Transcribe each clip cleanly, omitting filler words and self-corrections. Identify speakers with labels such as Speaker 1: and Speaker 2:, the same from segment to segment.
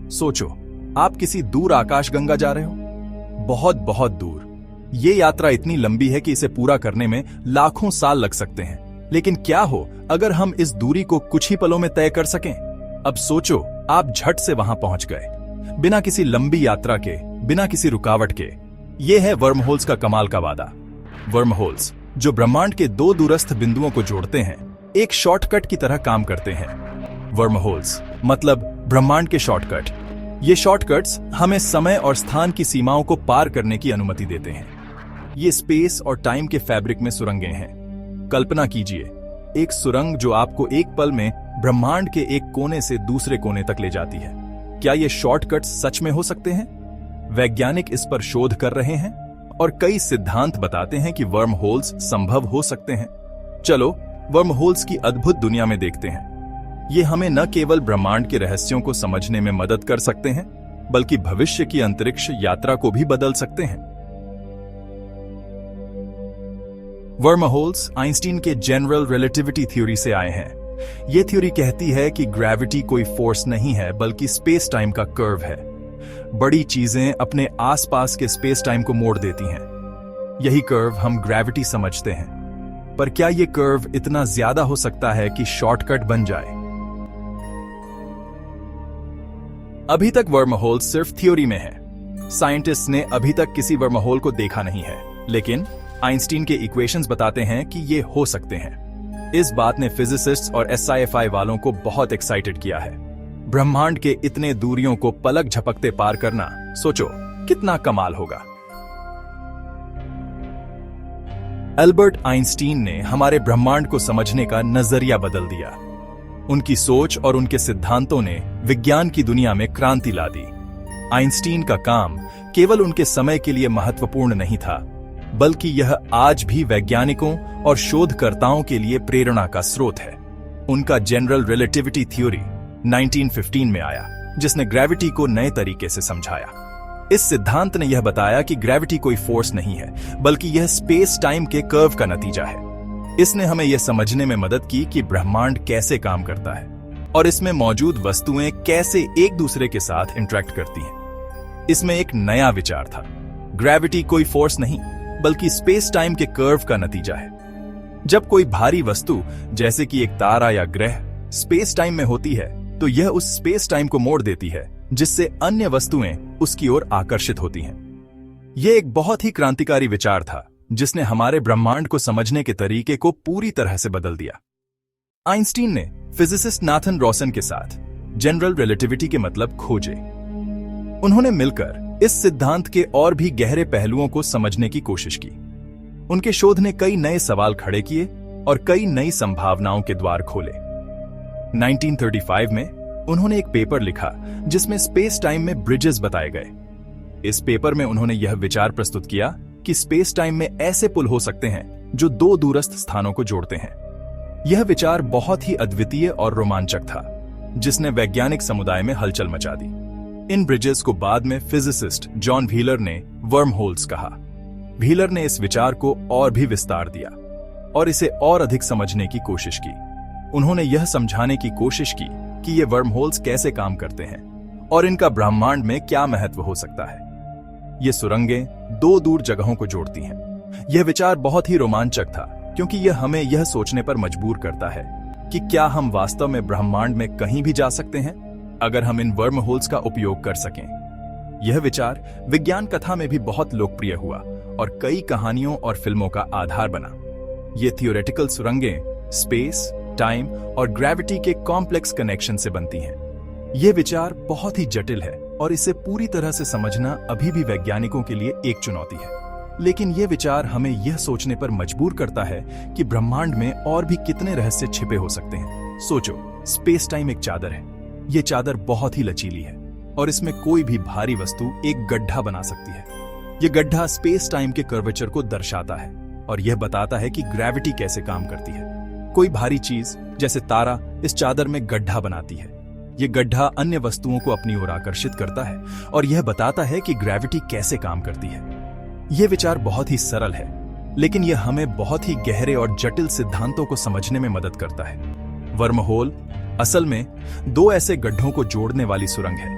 Speaker 1: सोचो, आप किसी दूर आकाशगंगा जा रहे हो, बहुत बहुत दूर। ये यात्रा इतनी लंबी है कि इसे पूरा करने में लाखों साल लग सकते हैं। लेकिन क्या हो अगर हम इस दूरी को कुछ ही पलों में तय कर सकें? अब सोचो, आप झट से वहां पहुंच गए, बिना किसी लंबी यात्रा के, बिना किसी रुकावट के। ये है वर्महोल्स का कमाल का वादा। वर्महोल्स, जो ब्रह्मांड के दो दूरस्थ बिंदुओं को जोड़ते हैं, एक शॉर्टकट की तरह काम करते हैं। वर्महोल्स मतलब ब्रह्मांड के शॉर्टकट। ये शॉर्टकट्स हमें समय और स्थान की सीमाओं को पार करने की अनुमति देते हैं। ये स्पेस और टाइम के फैब्रिक में सुरंगें हैं। कल्पना कीजिए, एक सुरंग जो आपको एक पल में ब्रह्मांड के एक कोने से दूसरे कोने तक ले जाती है। क्या ये शॉर्टकट्स सच में हो सकते हैं? वैज्ञानिक इस पर शोध कर रहे हैं और कई सिद्धांत बताते हैं कि वर्महोल्स संभव हो सकते हैं। चलो वर्महोल्स की अद्भुत दुनिया में देखते हैं। ये हमें न केवल ब्रह्मांड के रहस्यों को समझने में मदद कर सकते हैं, बल्कि भविष्य की अंतरिक्ष यात्रा को भी बदल सकते हैं। वर्महोल्स आइंस्टीन के जनरल रिलेटिविटी थ्योरी से आए हैं। यह थ्योरी कहती है कि ग्रेविटी कोई फोर्स नहीं है, बल्कि स्पेस टाइम का कर्व है। बड़ी चीजें अपने आसपास के स्पेस टाइम को मोड़ देती हैं। यही कर्व हम ग्रेविटी समझते हैं। पर क्या यह कर्व इतना ज्यादा हो सकता है कि शॉर्टकट बन जाए? अभी तक वर्महोल सिर्फ थ्योरी में है। साइंटिस्ट ने अभी तक किसी वर्महोल को देखा नहीं है, लेकिन आइंस्टीन के इक्वेशंस बताते हैं कि ये हो सकते हैं। इस बात ने फिजिसिस्ट्स और SIFI वालों को बहुत एक्साइटेड किया है। ब्रह्मांड के इतने दूरियों को पलक झपकते पार करना, सोचो कितना कमाल होगा। एल्बर्ट आइंस्टीन ने हमारे ब्रह्मांड को समझने का नजरिया बदल दिया। उनकी सोच और उनके सिद्धांतों ने विज्ञान की दुनिया में क्रांति ला दी। आइंस्टीन का काम केवल उनके समय के लिए महत्वपूर्ण नहीं था, बल्कि यह आज भी वैज्ञानिकों और शोधकर्ताओं के लिए प्रेरणा का स्रोत है। उनका जनरल रिलेटिविटी थ्योरी 1915 में आया, जिसने ग्रेविटी को नए तरीके से समझाया। इस सिद्धांत ने यह बताया कि ग्रेविटी कोई फोर्स नहीं है, बल्कि यह स्पेस टाइम के कर्व का नतीजा है। इसने हमें यह समझने में मदद की कि ब्रह्मांड कैसे काम करता है और इसमें मौजूद वस्तुएं कैसे एक दूसरे के साथ इंटरेक्ट करती हैं। इसमें एक नया विचार था, ग्रेविटी कोई फोर्स नहीं, बल्कि स्पेस टाइम के कर्व का नतीजा है। जब कोई भारी वस्तु जैसे कि एक तारा या ग्रह स्पेस टाइम में होती है, तो यह उस स्पेस टाइम को मोड़ देती है, जिससे अन्य वस्तुएं उसकी ओर आकर्षित होती हैं। यह एक बहुत ही क्रांतिकारी विचार था, जिसने हमारे ब्रह्मांड को समझने के तरीके को पूरी तरह से बदल दिया। आइंस्टीन ने फिजिसिस्ट नाथन रॉसन के साथ जनरल रिलेटिविटी के मतलब खोजे। उन्होंने मिलकर इस सिद्धांत के और भी गहरे पहलुओं को समझने की कोशिश की। उनके शोध ने कई नए सवाल खड़े किए और कई नई संभावनाओं के द्वार खोले। 1935 में उन्होंने एक पेपर लिखा जिसमें स्पेस टाइम में ब्रिजेस बताए गए। इस पेपर में उन्होंने यह विचार प्रस्तुत किया कि स्पेस टाइम में ऐसे पुल हो सकते हैं जो दो दूरस्थ स्थानों को जोड़ते हैं। यह विचार बहुत ही अद्वितीय और रोमांचक था, जिसने वैज्ञानिक समुदाय में हलचल मचा दी। इन ब्रिजेस को बाद में फिजिसिस्ट जॉन व्हीलर ने वर्महोल्स कहा। व्हीलर ने इस विचार को और भी विस्तार दिया और इसे और अधिक समझने की कोशिश की। उन्होंने यह समझाने की कोशिश की कि ये वर्महोल्स कैसे काम करते हैं और इनका ब्रह्मांड में क्या महत्व हो सकता है। ये सुरंगें दो दूर जगहों को जोड़ती हैं। यह विचार बहुत ही रोमांचक था, क्योंकि यह हमें यह सोचने पर मजबूर करता है कि क्या हम वास्तव में ब्रह्मांड में कहीं भी जा सकते हैं, अगर हम इन वर्महोल्स का उपयोग कर सकें। यह विचार विज्ञान कथा में भी बहुत लोकप्रिय हुआ और कई कहानियों और फिल्मों का आधार बना। ये थियोरेटिकल सुरंगें स्पेस, टाइम और ग्रेविटी के कॉम्प्लेक्स कनेक्शन से बनती हैं। यह विचार बहुत ही जटिल है और इसे पूरी तरह से समझना अभी भी वैज्ञानिकों के लिए एक चुनौती है। लेकिन यह विचार हमें यह सोचने पर मजबूर करता है कि ब्रह्मांड में और भी कितने रहस्य छिपे हो सकते हैं। सोचो, स्पेस टाइम एक चादर है। यह चादर बहुत ही लचीली है और इसमें कोई भी भारी वस्तु एक गड्ढा बना सकती है। यह गड्ढा स्पेस टाइम के कर्वेचर को दर्शाता है और यह बताता है कि ग्रेविटी कैसे काम करती है। कोई भारी चीज जैसे तारा इस चादर में गड्ढा बनाती है। यह गड्ढा अन्य वस्तुओं को अपनी ओर आकर्षित करता है और यह बताता है कि ग्रेविटी कैसे काम करती है। यह विचार बहुत ही सरल है, लेकिन यह हमें बहुत ही गहरे और जटिल सिद्धांतों को समझने में मदद करता है। वर्महोल असल में दो ऐसे गड्ढों को जोड़ने वाली सुरंग है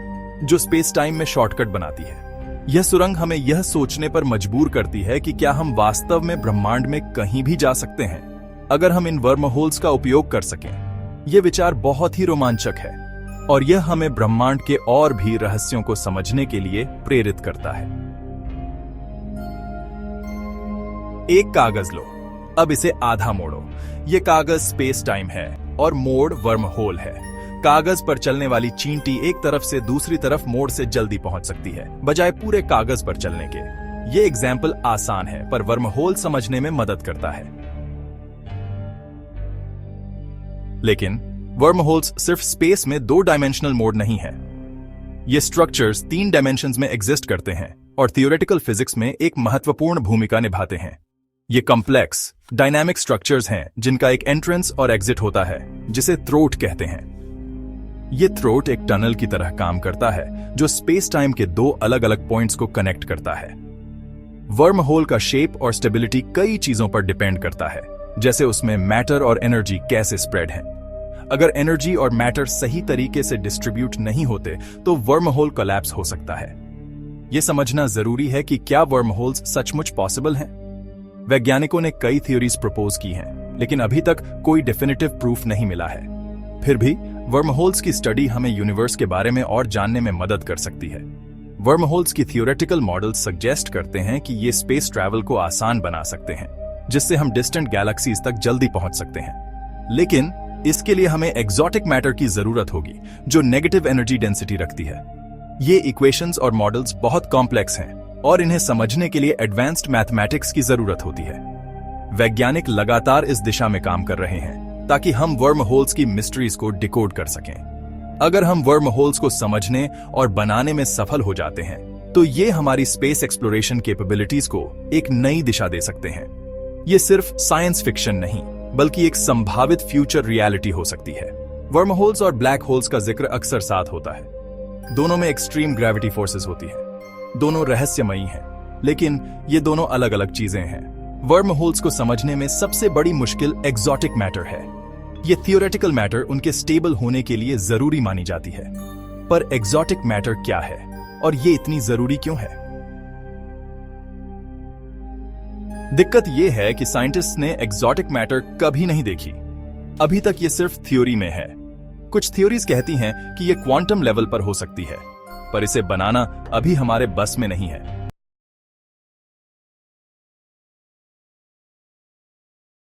Speaker 1: जो स्पेस टाइम में शॉर्टकट बनाती है। यह सुरंग हमें यह सोचने पर मजबूर करती है कि क्या हम वास्तव में ब्रह्मांड में कहीं भी जा सकते हैं अगर हम इन वर्म होल्स का उपयोग कर सकें। यह विचार बहुत ही रोमांचक है और यह हमें ब्रह्मांड के और भी रहस्यों को समझने के लिए प्रेरित करता है। एक कागज लो, अब इसे आधा मोड़ो। यह कागज स्पेस टाइम है और मोड़ वर्म होल है। कागज पर चलने वाली चींटी एक तरफ से दूसरी तरफ मोड़ से जल्दी पहुंच सकती है, बजाय पूरे कागज पर चलने के। यह एग्जाम्पल आसान है, पर वर्म होल समझने में मदद करता है। लेकिन वर्म होल्स सिर्फ स्पेस में 2 डायमेंशनल मोड नहीं है। ये स्ट्रक्चर्स 3 डायमेंशंस में एग्जिस्ट करते हैं और थियोरेटिकल फिजिक्स में एक महत्वपूर्ण भूमिका निभाते हैं। ये कॉम्प्लेक्स डायनामिक स्ट्रक्चर्स हैं जिनका एक एंट्रेंस और एग्जिट होता है, जिसे थ्रोट कहते हैं। ये थ्रोट एक टनल की तरह काम करता है जो स्पेस टाइम के 2 अलग अलग पॉइंट्स को कनेक्ट करता है। वर्म होल का शेप और स्टेबिलिटी कई चीजों पर डिपेंड करता है, जैसे उसमें मैटर और एनर्जी कैसे स्प्रेड है। अगर एनर्जी और मैटर सही तरीके से डिस्ट्रीब्यूट नहीं होते तो वर्म होल कोलैप्स हो सकता है। यह समझना जरूरी है कि क्या वर्म होल्स सचमुच पॉसिबल हैं। वैज्ञानिकों ने कई थ्योरीज प्रपोज की हैं, लेकिन अभी तक कोई डेफिनेटिव प्रूफ नहीं मिला है। फिर भी वर्म होल्स की स्टडी हमें यूनिवर्स के बारे में और जानने में मदद कर सकती है। वर्म होल्स की थियोरेटिकल मॉडल्स सजेस्ट करते हैं कि ये स्पेस ट्रैवल को आसान बना सकते हैं, जिससे हम डिस्टेंट गैलेक्सीज तक जल्दी पहुंच सकते हैं। लेकिन इसके लिए हमें एक्सोटिक मैटर की जरूरत होगी, जो नेगेटिव एनर्जी डेंसिटी रखती है। ये इक्वेशंस और मॉडल्स बहुत कॉम्प्लेक्स हैं और इन्हें समझने के लिए एडवांस्ड मैथमेटिक्स की जरूरत होती है। वैज्ञानिक लगातार इस दिशा में काम कर रहे हैं ताकि हम वर्म होल्स की मिस्ट्रीज को डिकोड कर सकें। अगर हम वर्म होल्स को समझने और बनाने में सफल हो जाते हैं तो ये हमारी स्पेस एक्सप्लोरेशन कैपेबिलिटीज को एक नई दिशा दे सकते हैं। ये सिर्फ साइंस फिक्शन नहीं, बल्कि एक संभावित फ्यूचर रियलिटी हो सकती है। वर्म होल्स और ब्लैक होल्स का जिक्र अक्सर साथ होता है। दोनों में एक्सट्रीम ग्रेविटी फोर्सेस होती हैं। दोनों रहस्यमयी हैं, लेकिन ये दोनों अलग अलग चीजें हैं। वर्म होल्स को समझने में सबसे बड़ी मुश्किल एक्सोटिक मैटर है। ये थियोरेटिकल मैटर उनके स्टेबल होने के लिए जरूरी मानी जाती है। पर एक्सोटिक मैटर क्या है और ये इतनी जरूरी क्यों है? दिक्कत यह है कि साइंटिस्ट ने एक्सोटिक मैटर कभी नहीं देखी। अभी तक ये सिर्फ थ्योरी में है। कुछ थ्योरीज कहती हैं कि ये क्वांटम लेवल पर हो सकती है, पर इसे बनाना अभी हमारे बस में नहीं है।